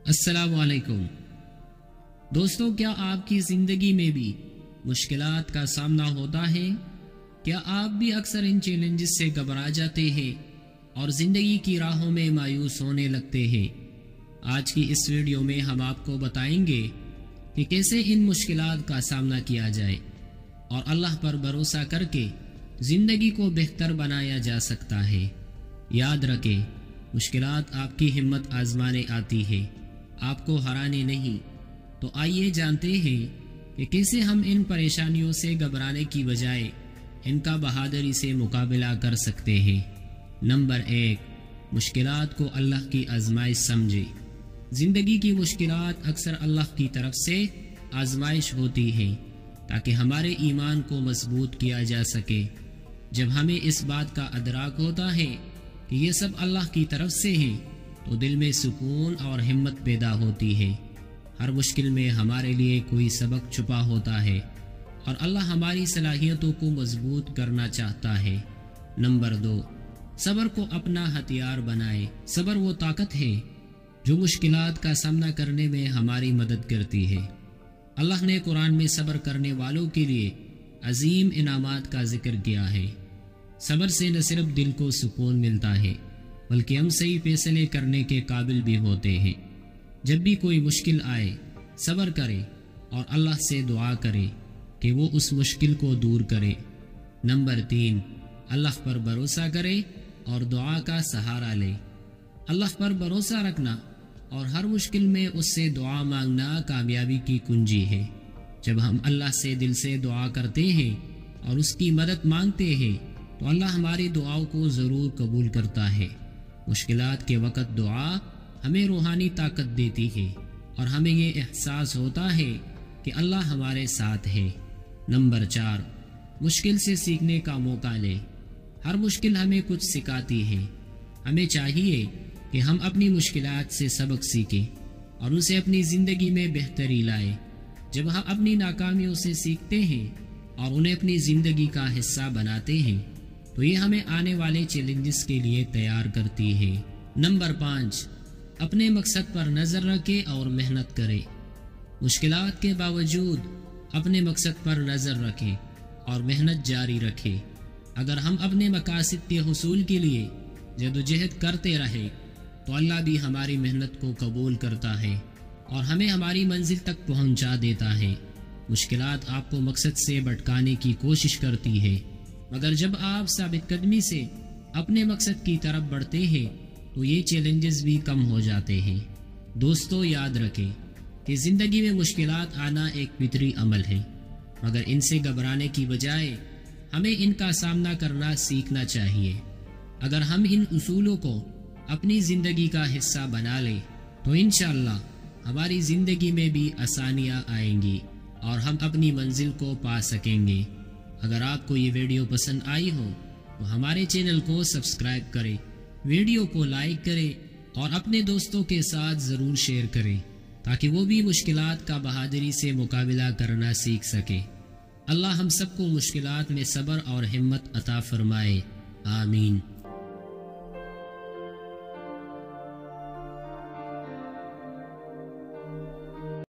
السلام علیکم دوستو، کیا آپ کی زندگی میں بھی مشکلات کا سامنا ہوتا ہے؟ کیا آپ بھی اکثر ان چیلنجز سے گھبرا جاتے ہیں اور زندگی کی راہوں میں مایوس ہونے لگتے ہیں؟ آج کی اس ویڈیو میں ہم آپ کو بتائیں گے کہ کیسے ان مشکلات کا سامنا کیا جائے اور اللہ پر بھروسہ کر کے زندگی کو بہتر بنایا جا سکتا ہے۔ یاد رکھیں، مشکلات آپ کی ہمت آزمانے آتی ہے، آپ کو ہرانے نہیں۔ تو آئیے جانتے ہیں کہ کیسے ہم ان پریشانیوں سے گھبرانے کی بجائے ان کا بہادری سے مقابلہ کر سکتے ہیں۔ نمبر 1، مشکلات کو اللہ کی آزمائش سمجھے۔ زندگی کی مشکلات اکثر اللہ کی طرف سے آزمائش ہوتی ہے تاکہ ہمارے ایمان کو مضبوط کیا جا سکے۔ جب ہمیں اس بات کا ادراک ہوتا ہے کہ یہ سب اللہ کی طرف سے ہے تو دل میں سکون اور ہمت پیدا ہوتی ہے۔ ہر مشکل میں ہمارے لیے کوئی سبق چھپا ہوتا ہے اور اللہ ہماری صلاحیتوں کو مضبوط کرنا چاہتا ہے۔ نمبر 2، صبر کو اپنا ہتھیار بنائے۔ صبر وہ طاقت ہے جو مشکلات کا سامنا کرنے میں ہماری مدد کرتی ہے۔ اللہ نے قرآن میں صبر کرنے والوں کے لیے عظیم انعامات کا ذکر کیا ہے۔ صبر سے نہ صرف دل کو سکون ملتا ہے بلکہ ہم صحیح فیصلے کرنے کے قابل بھی ہوتے ہیں۔ جب بھی کوئی مشکل آئے، صبر کرے اور اللہ سے دعا کرے کہ وہ اس مشکل کو دور کرے۔ نمبر 3، اللہ پر بھروسہ کرے اور دعا کا سہارا لے۔ اللہ پر بھروسہ رکھنا اور ہر مشکل میں اس سے دعا مانگنا کامیابی کی کنجی ہے۔ جب ہم اللہ سے دل سے دعا کرتے ہیں اور اس کی مدد مانگتے ہیں تو اللہ ہماری دعاؤں کو ضرور قبول کرتا ہے۔ مشکلات کے وقت دعا ہمیں روحانی طاقت دیتی ہے اور ہمیں یہ احساس ہوتا ہے کہ اللہ ہمارے ساتھ ہے۔ نمبر 4، مشکل سے سیکھنے کا موقع لے۔ ہر مشکل ہمیں کچھ سکھاتی ہے۔ ہمیں چاہیے کہ ہم اپنی مشکلات سے سبق سیکھیں اور اسے اپنی زندگی میں بہتری لائیں۔ جب ہم اپنی ناکامیوں سے سیکھتے ہیں اور انہیں اپنی زندگی کا حصہ بناتے ہیں تو یہ ہمیں آنے والے چیلنجز کے لیے تیار کرتی ہے۔ نمبر 5، اپنے مقصد پر نظر رکھے اور محنت کرے۔ مشکلات کے باوجود اپنے مقصد پر نظر رکھے اور محنت جاری رکھے۔ اگر ہم اپنے مقاصد کے حصول کے لیے جدوجہد کرتے رہے تو اللہ بھی ہماری محنت کو قبول کرتا ہے اور ہمیں ہماری منزل تک پہنچا دیتا ہے۔ مشکلات آپ کو مقصد سے بھٹکانے کی کوشش کرتی ہے، مگر جب آپ ثابت قدمی سے اپنے مقصد کی طرف بڑھتے ہیں تو یہ چیلنجز بھی کم ہو جاتے ہیں۔ دوستو، یاد رکھیں کہ زندگی میں مشکلات آنا ایک فطری عمل ہے، مگر ان سے گھبرانے کی بجائے ہمیں ان کا سامنا کرنا سیکھنا چاہیے۔ اگر ہم ان اصولوں کو اپنی زندگی کا حصہ بنا لیں تو انشاءاللہ ہماری زندگی میں بھی آسانیاں آئیں گی اور ہم اپنی منزل کو پا سکیں گے۔ اگر آپ کو یہ ویڈیو پسند آئی ہو تو ہمارے چینل کو سبسکرائب کریں، ویڈیو کو لائک کریں اور اپنے دوستوں کے ساتھ ضرور شیئر کریں تاکہ وہ بھی مشکلات کا بہادری سے مقابلہ کرنا سیکھ سکے۔ اللہ ہم سب کو مشکلات میں صبر اور ہمت عطا فرمائے، آمین۔